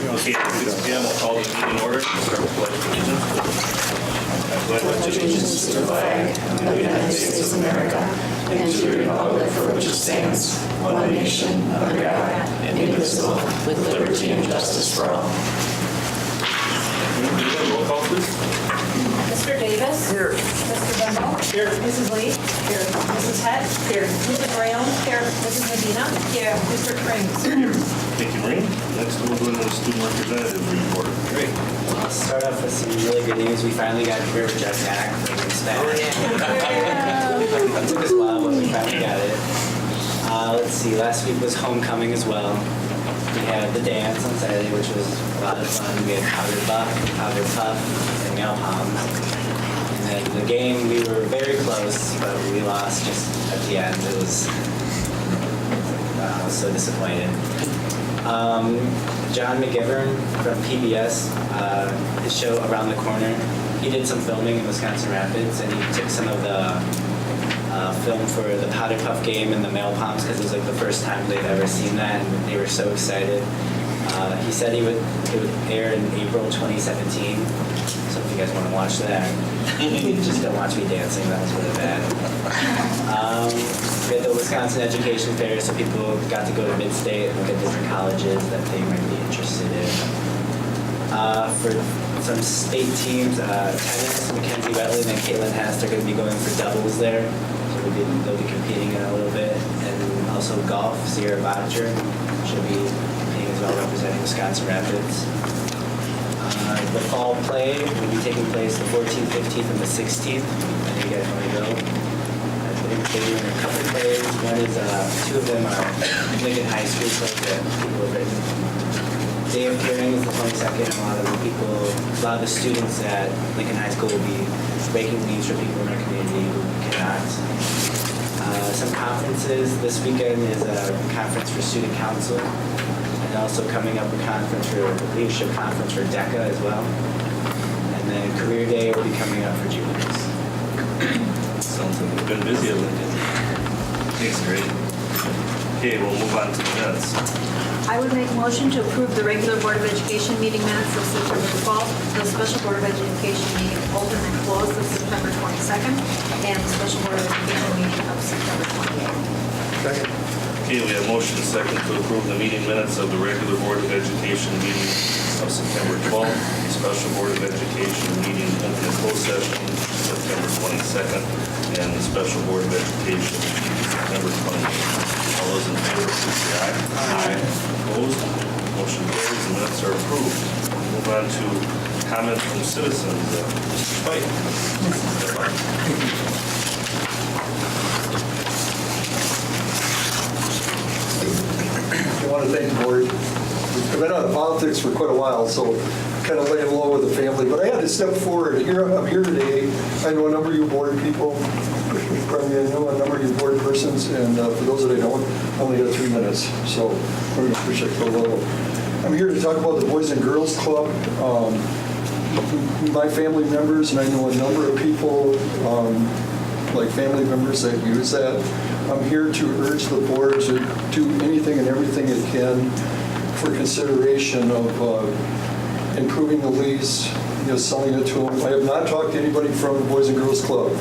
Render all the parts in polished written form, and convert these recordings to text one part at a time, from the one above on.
Okay, at 6 p.m. we'll call the meeting order. Start with pledge of allegiance. I pledge allegiance to the flag of the United States of America and to the republic for which it stands, one nation, under God, indivisible, with liberty and justice for all. Roll call, please. Mr. Davis. Here. Mr. Bendel. Here. Mrs. Lee. Here. Mrs. Head. Here. Mrs. Brown. Here. Mrs. Medina. Here. Mr. Krings. Thank you, Maureen. Next, we'll go into the student representative report. Great. I'll start off with some really good news. We finally got Career Jet back from Spanish. It took us a while, but we finally got it. Let's see, last week was homecoming as well. We had the dance on Saturday, which was a lot of fun. We had powder puff, and nail palms. And then the game, we were very close, but we lost just at the end. It was so disappointed. John McGivern from PBS, his show Around the Corner, he did some filming in Wisconsin Rapids, and he took some of the film for the powder puff game and the mail palms because it was like the first time they'd ever seen that, and they were so excited. He said it would air in April 2017, so if you guys want to watch that, just don't watch me dancing, that was really bad. We had the Wisconsin Education Fair, so people got to go to Mid-State and look at different colleges that they might be interested in. For some state teams, tennis, Mackenzie Wetland and Caitlin Hast are going to be going for doubles there. So they'll be competing in a little bit. And also golf, Sierra Bodger should be competing as well, representing Wisconsin Rapids. The fall play will be taking place the 14th, 15th, and the 16th. I know you guys want to go. They're doing a couple of plays. One is, two of them are Lincoln High School plays that people have written. Day of hearing is the 22nd, and a lot of the students at Lincoln High School will be breaking leaves for people in our community who cannot. Some conferences. This weekend is a conference for student council, and also coming up a conference for leadership conference for DECA as well. And then Career Day will be coming up for juniors. Sounds like we've been busy at Lincoln. Thanks, great. Okay, we'll move on to the minutes. I would make a motion to approve the regular Board of Education meeting minutes of September 12th, the special Board of Education meeting open and closed of September 22nd, and the special Board of Education meeting of September 28th. Second. Okay, we have motion second to approve the meeting minutes of the regular Board of Education meeting of September 12th, the special Board of Education meeting open and closed session September 22nd, and the special Board of Education September 28th. All those in favor, please say aye. Aye. Opposed? Motion carries. The minutes are approved. We'll move on to comments from citizens. Mr. Spike. I want to thank the board. I've been out of politics for quite a while, so kind of laying low with the family. But I had to step forward. I'm here today. I know a number of you board people. Probably I know a number of you board persons, and for those that I don't, I only got 3 minutes. So I'm going to push it for a little. I'm here to talk about the Boys and Girls Club. My family members, and I know a number of people, like family members that use that. I'm here to urge the board to do anything and everything it can for consideration of improving the lease, selling it to them. I have not talked to anybody from the Boys and Girls Club.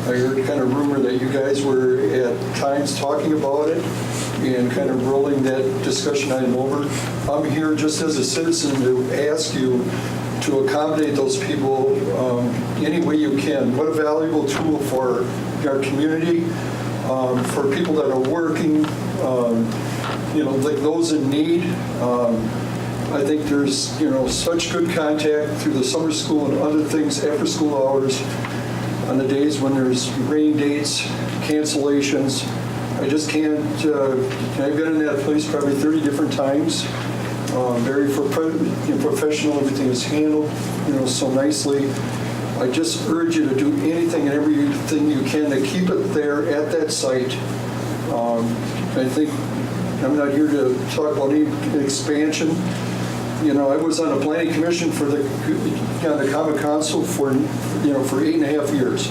I heard kind of rumor that you guys were at times talking about it and kind of rolling that discussion item over. I'm here just as a citizen to ask you to accommodate those people any way you can. What a valuable tool for our community, for people that are working, like those in need. I think there's, such good contact through the summer school and other things after school hours on the days when there's rain dates, cancellations. I just can't, I've been in that place probably 30 different times. Very professional, everything is handled, so nicely. I just urge you to do anything and everything you can to keep it there at that site. I think I'm not here to talk about any expansion. I was on a planning commission for the Common Council for 8.5 years.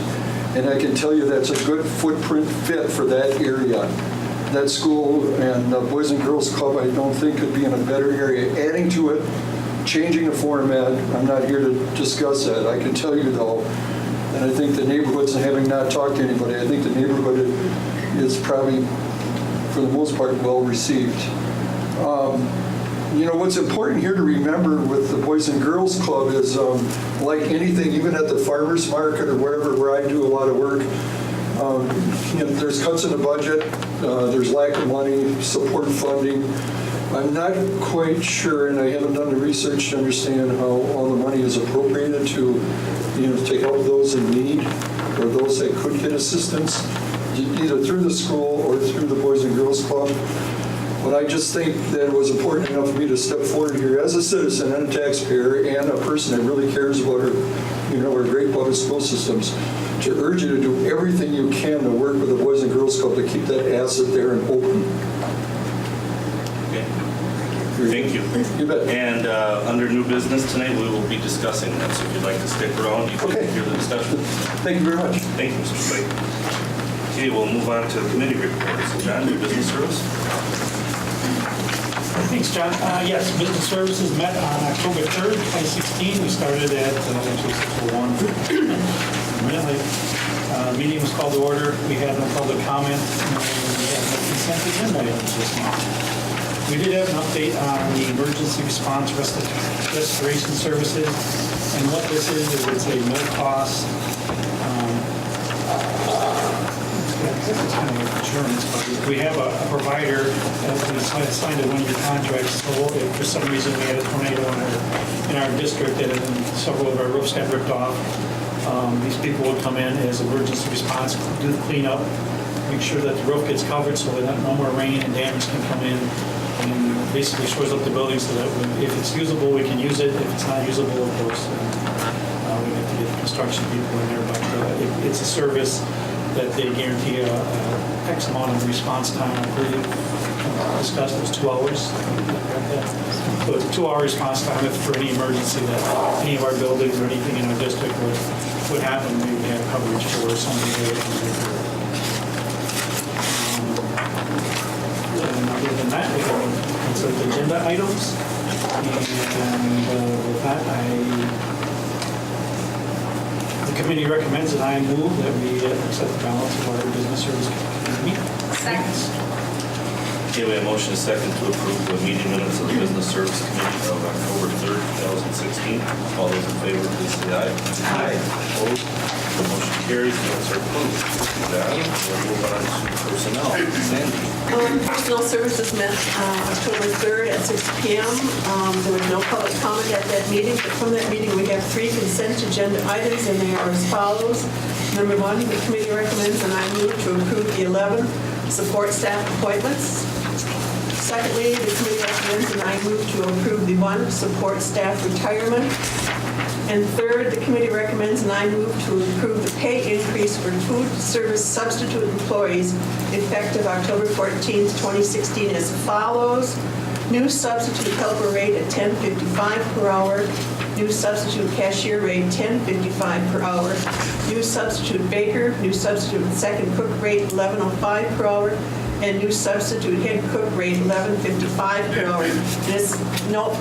And I can tell you that's a good footprint fit for that area. That school and Boys and Girls Club, I don't think could be in a better area. Adding to it changing the format. I'm not here to discuss that. I can tell you though, and I think the neighborhoods, and having not talked to anybody, I think the neighborhood is probably, for the most part, well received. What's important here to remember with the Boys and Girls Club is, like anything, even at the farmer's market or wherever where I do a lot of work, there's cuts in the budget, there's lack of money, support funding. I'm not quite sure, and I haven't done the research to understand how all the money is appropriated to help those in need or those that could get assistance, either through the school or through the Boys and Girls Club. But I just think that it was important enough for me to step forward here as a citizen and a taxpayer and a person that really cares about our great public school systems, to urge you to do everything you can to work with the Boys and Girls Club to keep that asset there and open. Okay. Thank you. You bet. And under new business tonight, we will be discussing that. So if you'd like to stick around, you can hear the discussion. Thank you very much. Thank you, Mr. Spike. Okay, we'll move on to committee reports. So John, new business service? Thanks, John. Yes, business services met on October 3rd, 2016. We started at 6:01. Meeting was called to order. We had no public comment. And we had no consent agenda items this month. We did have an update on the emergency response restoration services. And what this is it's a no-cost, it's kind of like insurance, but we have a provider that we signed a one-year contract. So if for some reason we had a tornado in our district and several of our roofs got ripped off, these people would come in as emergency response, do the cleanup, make sure that the roof gets covered so that no more rain and damage can come in, and basically shores up the building so that if it's usable, we can use it. If it's not usable, of course, we have to get construction people in there. But it's a service that they guarantee X amount of response time. I believe discussed it was 2 hours. So it's a 2-hour response time for any emergency that any of our buildings or anything in our district would happen. We would have coverage for something. And other than that, we have consent agenda items. And with that, the committee recommends and I move that we accept the balance of our business service committee. Second. Okay, we have a motion and a second to approve the meeting minutes of the Business Service Committee of October 3rd, 2016. All those in favor, please say aye. Aye. Opposed? The motion carries. Minutes are approved. John, we'll move on to personnel. Sandy. Personnel services met October 3rd at 6 p.m. There was no public comment at that meeting, but from that meeting we have 3 consent agenda items, and they are as follows. Number 1, the committee recommends and I move to approve the 11 support staff appointments. Secondly, the committee recommends and I move to approve the 1 support staff retirement. And third, the committee recommends and I move to approve the pay increase for food service substitute employees effective October 14th, 2016 as follows. New substitute helper rate at $10.55 per hour. New substitute cashier rate $10.55 per hour. New substitute baker, new substitute second cook rate $11.05 per hour. And new substitute head cook rate $11.55 per hour. And it's note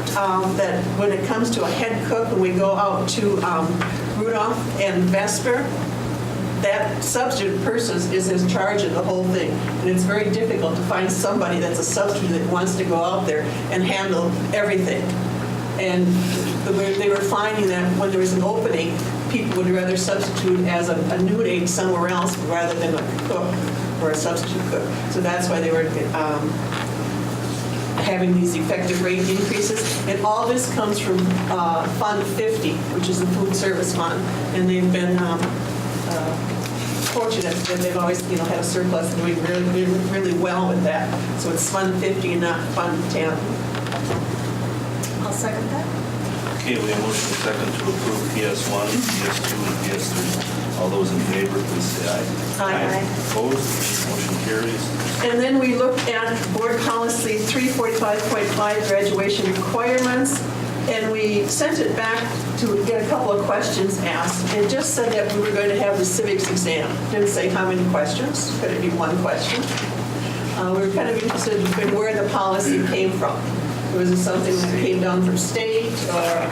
that when it comes to a head cook, when we go out to Rudolph and Vesper, that substitute person is in charge of the whole thing. And it's very difficult to find somebody that's a substitute that wants to go out there and handle everything. And they were finding that when there was an opening, people would rather substitute as a new aide somewhere else rather than a cook or a substitute cook. So that's why they were having these effective rate increases. And all this comes from Fund 50, which is the food service fund. And they've been fortunate that they've always had a surplus and doing really well with that. So it's Fund 50 and not Fund 10. I'll second that. Okay, we have a motion and a second to approve PS1, PS2, and PS3. All those in favor, please say aye. Aye. Opposed? Motion carries. And then we looked at Board Policy 345.5 graduation requirements, and we sent it back to get a couple of questions asked. It just said that we were going to have the civics exam. Didn't say how many questions. Could it be 1 question? We were kind of interested in where the policy came from. Was it something that came down from state or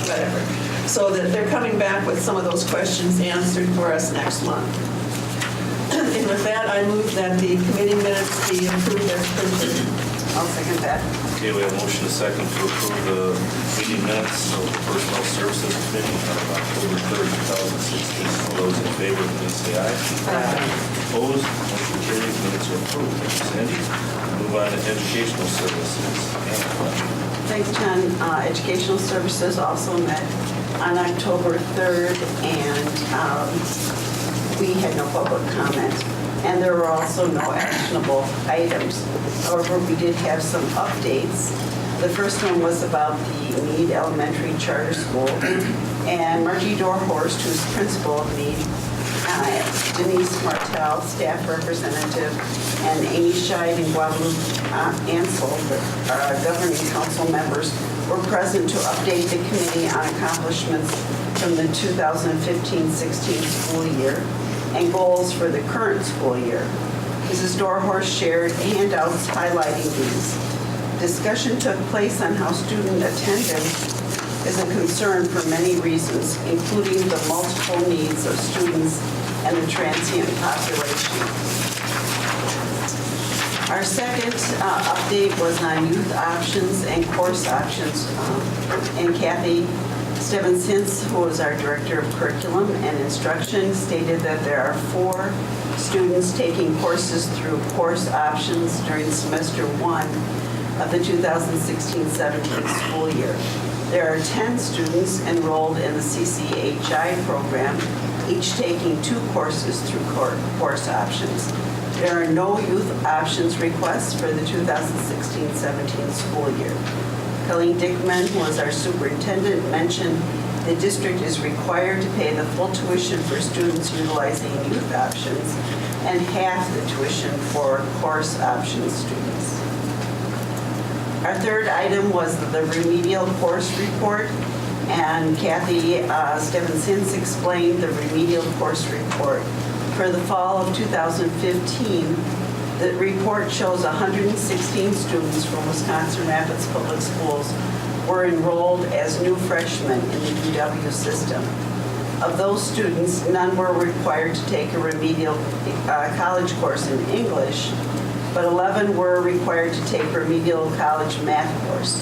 whatever? So that they're coming back with some of those questions answered for us next month. And with that, I move that the committee minutes be approved as printed. I'll second that. Okay, we have a motion and a second to approve the meeting minutes of the Personnel Services Committee of October 3rd, 2016. All those in favor, please say aye. Opposed? Motion carries. Minutes are approved. Thank you, Sandy. Move on to Educational Services. Anna. Thanks, John. Educational Services also met on October 3rd, and we had no public comment. And there were also no actionable items. However, we did have some updates. The first one was about the Mead Elementary Charter School. And Margie Dorhorst, who's principal of Mead, Denise Martell, staff representative, and Amy Scheid and Guadalupe Ansel, the governing council members, were present to update the committee on accomplishments from the 2015-16 school year and goals for the current school year. Mrs. Dorhorst shared handouts highlighting these. Discussion took place on how student attendance is a concern for many reasons, including the multiple needs of students and the transient population. Our second update was on youth options and course options, and Kathy Stebbins-Hintz, who is our Director of Curriculum and Instruction, stated that there are 4 students taking courses through course options during semester 1 of the 2016-17 school year. There are 10 students enrolled in the CCHI program, each taking 2 courses through course options. There are no youth options requests for the 2016-17 school year. Colleen Dickman, who was our superintendent, mentioned the district is required to pay the full tuition for students utilizing youth options and half the tuition for course option students. Our third item was the remedial course report, and Kathy Stebbins-Hintz explained the remedial course report. For the fall of 2015, the report shows 116 students from Wisconsin Rapids Public Schools were enrolled as new freshmen in the UW system. Of those students, none were required to take a remedial college course in English, but 11 were required to take a remedial college math course.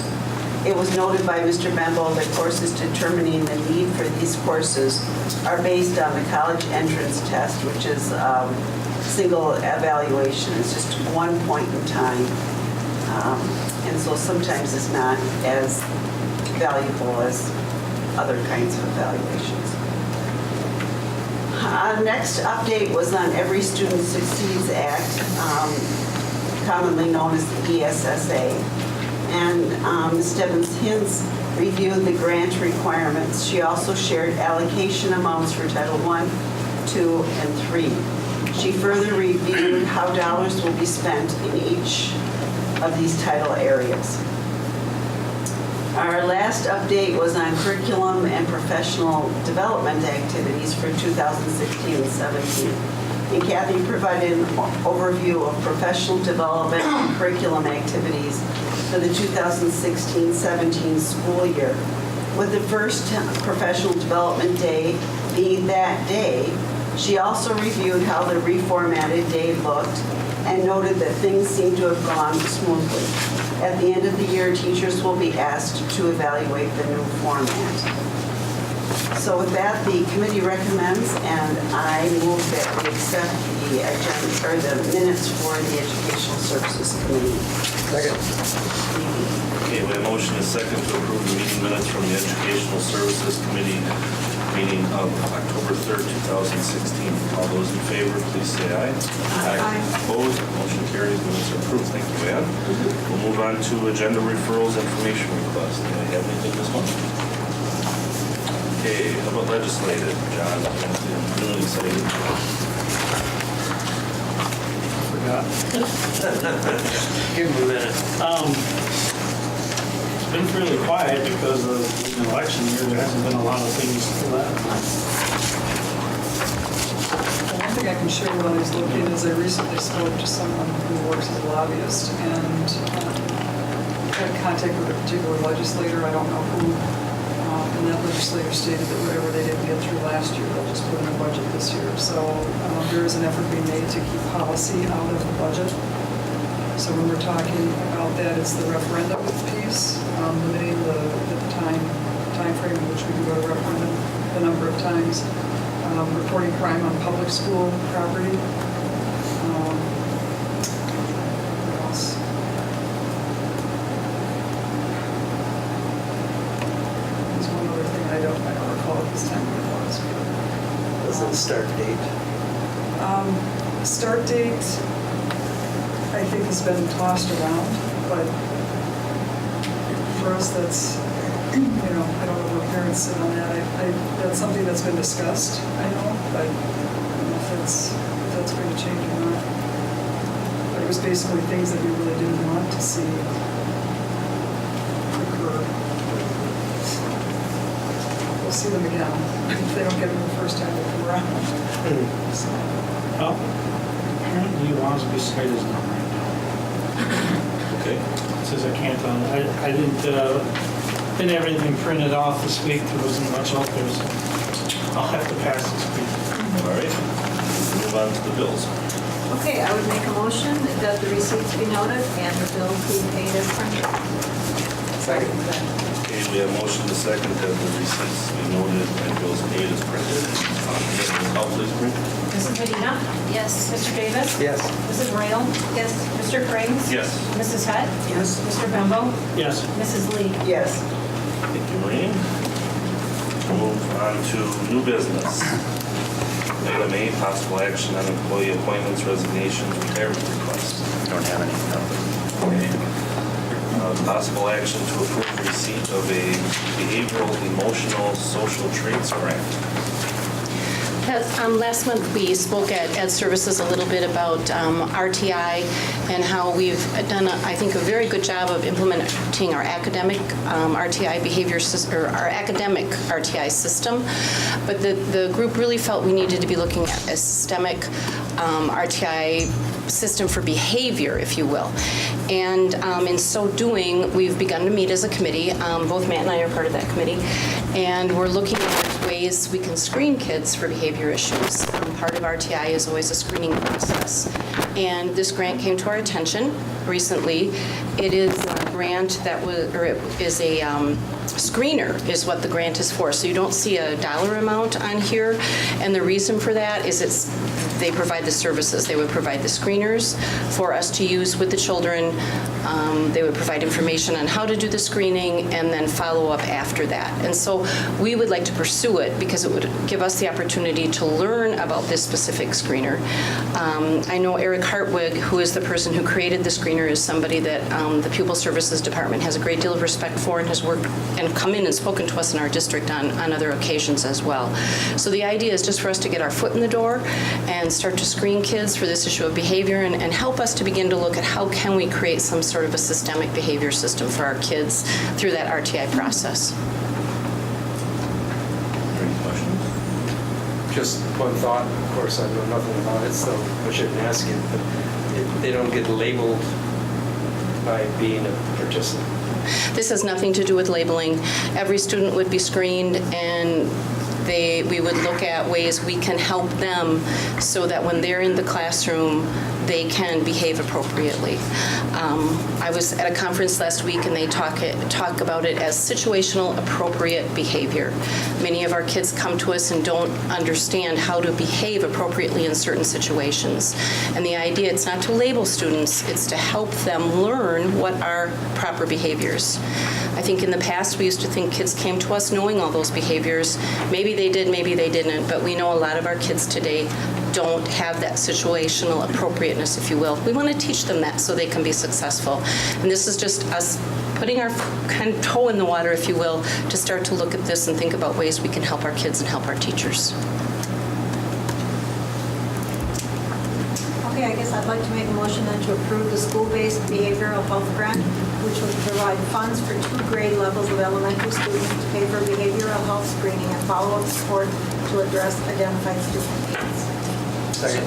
It was noted by Mr. Bembo that courses determining the need for these courses are based on the college entrance test, which is single evaluation. It's just one point in time. And so sometimes it's not as valuable as other kinds of evaluations. Next update was on Every Student Succeeds Act, commonly known as the ESSA. And Ms. Stebbins-Hintz reviewed the grant requirements. She also shared allocation amounts for Title I, II, and III. She further reviewed how dollars will be spent in each of these title areas. Our last update was on curriculum and professional development activities for 2016 and 17. And Kathy provided an overview of professional development and curriculum activities for the 2016-17 school year, with the first professional development day being that day. She also reviewed how the reformatted day looked and noted that things seem to have gone smoothly. At the end of the year, teachers will be asked to evaluate the new format. So with that, the committee recommends, and I move that we accept the agenda or the minutes for the Educational Services Committee. Second. Okay, we have a motion and a second to approve the meeting minutes from the Educational Services Committee meeting of October 3rd, 2016. All those in favor, please say aye. Aye. Opposed? Motion carries. Minutes are approved. Thank you, Ann. We'll move on to agenda referrals, information requests. Do I have anything this month? Okay, how about legislative? John, I'm really excited. Forgot. Give me a minute. It's been fairly quiet because of the election year. There hasn't been a lot of things for that. One thing I can share while I was looking is I recently spoke to someone who works as a lobbyist, and had contact with a particular legislator, I don't know who, and that legislator stated that whatever they didn't get through last year, they'll just put in a budget this year. So there is an effort being made to keep policy out of the budget. So when we're talking about that, it's the referendum piece, limiting the time frame in which we can go to referendum, the number of times, reporting crime on public school property. What else? There's one other thing I don't recall at this time what it was. What's the start date? Start date, I think, has been tossed around, but for us, that's, I don't know where parents sit on that. That's something that's been discussed, I know, but I don't know if that's going to change or not. But it was basically things that we really didn't want to see occur. We'll see them again. If they don't get them the first time they come around. So. Well, apparently Wasby site is not right now. Okay. It says I can't, I didn't have anything printed off this week. There wasn't much out there, so I'll have to pass this week. All right. Move on to the bills. Okay, I would make a motion that the receipts be noted and the bills be paid as printed. Second. Okay, we have motion to second that the receipts be noted and bills paid as printed. Call please, Bree. Mrs. Medina? Yes. Mr. Davis? Yes. Mrs. Rayle? Yes. Mr. Frings? Yes. Mrs. Head? Yes. Mr. Bembo? Yes. Mrs. Lee? Yes. Thank you, Maureen. Move on to new business. Item A, possible action on employee appointments, resignations, retirement requests. Don't have any. Okay. Possible action to approve receipt of a behavioral, emotional, social traits grant. Last month, we spoke at Ed Services a little bit about RTI and how we've done, I think, a very good job of implementing our academic RTI behavior system, or our academic RTI system. But the group really felt we needed to be looking at a systemic RTI system for behavior, if you will. And in so doing, we've begun to meet as a committee. Both Matt and I are part of that committee. And we're looking at ways we can screen kids for behavior issues. Part of RTI is always a screening process. And this grant came to our attention recently. It is a grant that was, or it is a screener is what the grant is for. So you don't see a dollar amount on here. And the reason for that is they provide the services. They would provide the screeners for us to use with the children. They would provide information on how to do the screening and then follow up after that. And so we would like to pursue it because it would give us the opportunity to learn about this specific screener. I know Eric Hartwig, who is the person who created the screener, is somebody that the Pupil Services Department has a great deal of respect for and has worked and come in and spoken to us in our district on other occasions as well. So the idea is just for us to get our foot in the door and start to screen kids for this issue of behavior and help us to begin to look at how can we create some sort of a systemic behavior system for our kids through that RTI process. Any questions? Just one thought, of course, I know nothing about it, so I shouldn't ask it, but they don't get labeled by being a participant. This has nothing to do with labeling. Every student would be screened, and we would look at ways we can help them so that when they're in the classroom, they can behave appropriately. I was at a conference last week, and they talk about it as situational appropriate behavior. Many of our kids come to us and don't understand how to behave appropriately in certain situations. And the idea, it's not to label students, it's to help them learn what are proper behaviors. I think in the past, we used to think kids came to us knowing all those behaviors. Maybe they did, maybe they didn't, but we know a lot of our kids today don't have that situational appropriateness, if you will. We want to teach them that so they can be successful. And this is just us putting our kind of toe in the water, if you will, to start to look at this and think about ways we can help our kids and help our teachers. Okay, I guess I'd like to make a motion then to approve the school-based behavioral health grant, which would provide funds for 2 grade levels of elementary students to pay for behavioral health screening and follow-up support to address identified student needs. Second.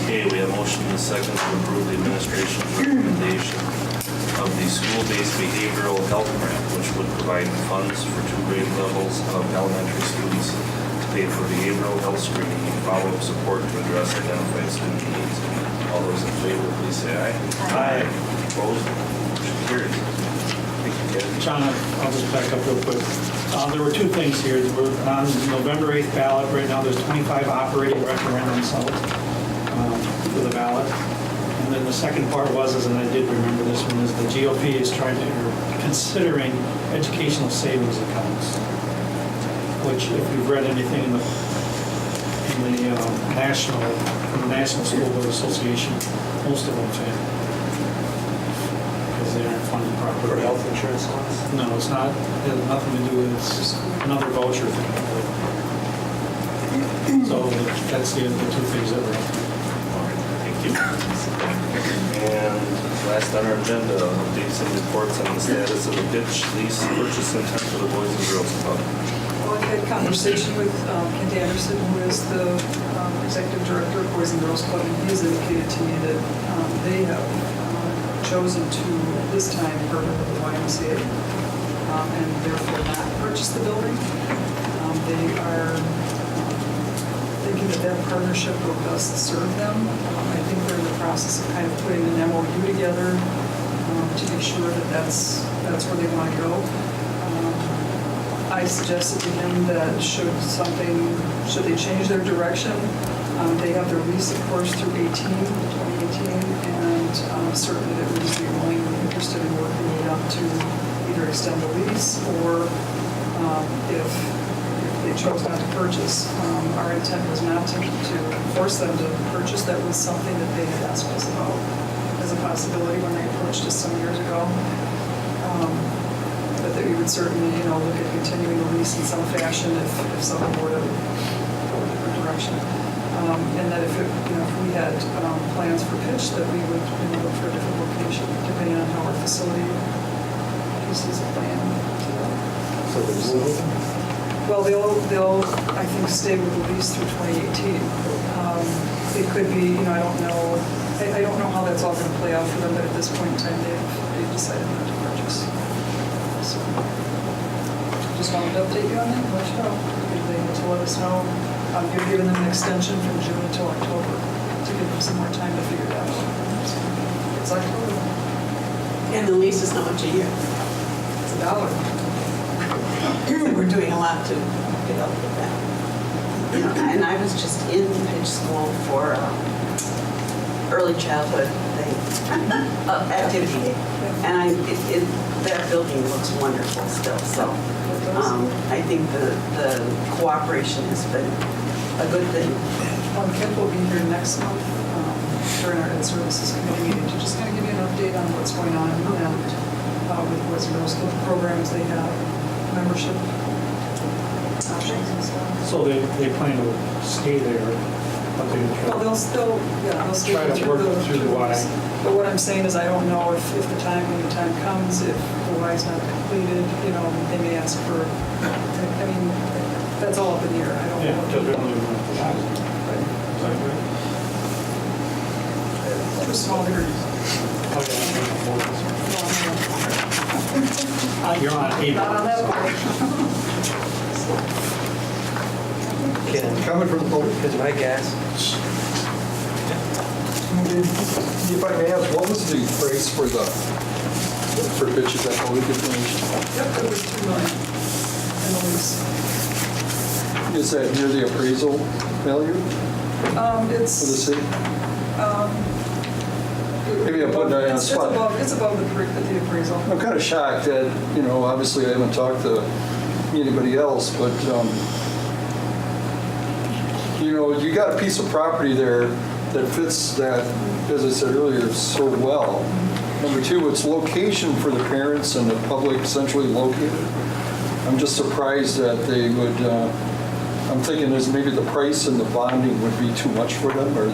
Okay, we have motion and a second to approve the administration's recommendation. of the school-based behavioral health grant, which would provide funds for 2 grade levels of elementary students to pay for behavioral health screening and follow-up support to address identified student needs. All those in favor, please say aye. Aye. Opposed? Motion carries. Thank you, Kathy. John, I'll just back up real quick. There were 2 things here. We're on November 8th ballot. Right now, there's 25 operating referendums out for the ballot. And then the second part was, and I did remember this one, is the GOP is considering educational savings accounts, which if you've read anything from the National School Board Association, most of them fail. Because they aren't funded properly. For health insurance costs? No, it's not, it has nothing to do with, it's just another voucher thing. So that's the 2 things that were up there. Thank you. And last on our agenda, updates and reports on the status of the Pitsch lease purchase intent for the Boys and Girls Club. Well, I had a conversation with Kent Anderson, who is the executive director of Boys and Girls Club, and he has indicated to me that they have chosen to, this time, partner with the YMCA and therefore not purchase the building. They are thinking that partnership will best serve them. I think they're in the process of kind of putting an MOU together to be sure that that's where they want to go. I suggested to him that should they change their direction, they have their lease, of course, through 2018, and certainly that we would be willing and interested in working it up to either extend the lease or if they chose not to purchase. Our intent was not to force them to purchase. That was something that they had asked us about as a possibility when they approached us some years ago. But that we would certainly, look at continuing the lease in some fashion if someone were to go a different direction. And that if we had plans for Pitch, that we would look for a different location depending on how our facility pieces of land. So there's no. Well, they'll I think stay with the lease through 2018. It could be, I don't know. I don't know how that's all going to play out for them, but at this point in time, they've decided not to purchase. So, just wanted to update you on that. Let you know. They need to let us know. I'm giving them an extension from June until October to give them some more time to figure it out. So, it's October. And the lease is how much a year? It's $1. We're doing a lot to develop that. And I was just in Pitch School for early childhood activity day. And that building looks wonderful still. So I think the cooperation has been a good thing. Kent will be here next month during our Ed Services Committee meeting to just kind of give you an update on what's going on and with Boys and Girls Club programs they have, membership options and stuff. So they plan to stay there, but Well, they'll still try to work through the Y. But what I'm saying is I don't know if when the time comes, if the Y is not completed, they may ask for, I mean, that's all up in the air. I don't know. Yeah, just really want to ask. For small degrees. You're on eight. Not on that part. Comment from the public? Because my gas. If I may ask, what was the price for Pitch? Is that public information? Yep, it was $2 million in the lease. Is that near the appraisal value It's for the city? Maybe I'm putting that on the spot. It's above the appraisal. I'm kind of shocked that, obviously I haven't talked to anybody else, but, you got a piece of property there that fits that, as I said earlier, so well. Number 2, its location for the parents and the public centrally located. I'm just surprised that they would, I'm thinking is maybe the price and the bonding would be too much for them, or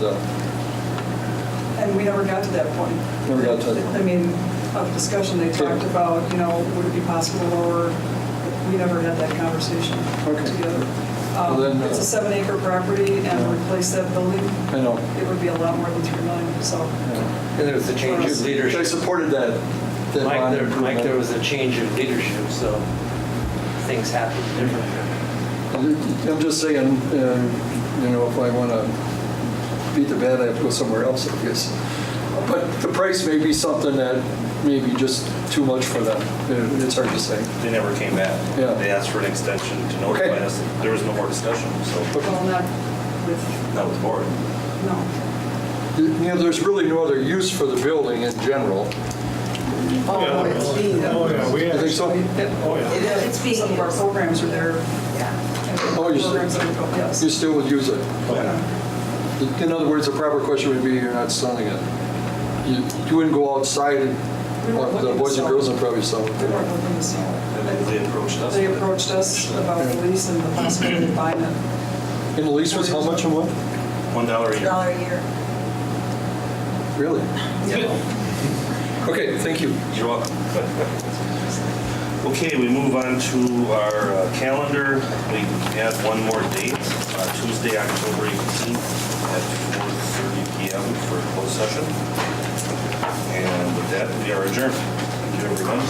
And we never got to that point. Never got to that point. I mean, of discussion, they talked about, would it be possible lower? We never had that conversation together. Well, then, it's a 7-acre property, and to replace that building, I know. it would be a lot more than $3 million. So, And there was the change of I leadership. supported that that bond Mike, there improvement. was a change in leadership, so things happen differently. I'm just saying, if I want to beat the bad, I have to go somewhere else, I guess. But the price may be something that may be just too much for them. It's hard to say. They never came back. Yeah. They asked for an extension to notify Okay. us that there was no more discussion, so, Well, not with, not with the board. no. There's really no other use for the building in general. Oh, it's being, Oh, yeah, we You think so? Oh, yeah. it is, It's being some of our used. programs are there. Oh, you- Programs that we go, yes. You still would use it? Yeah. In other words, the proper question would be, you're not selling it. You wouldn't go outside, We weren't the looking to boys and sell girls it. would probably sell We it. weren't looking to sell it. And then they approached us. They approached us about the lease and the possibility of buying it. And the lease was how much a month? $1 a year. $1 a year. Really? Okay, thank you. You're welcome. Okay, we move on to our calendar. We have one more date, Tuesday, October 18th at 4:30 PM for a closed session. And with that, we are adjourned. Thank you, everyone.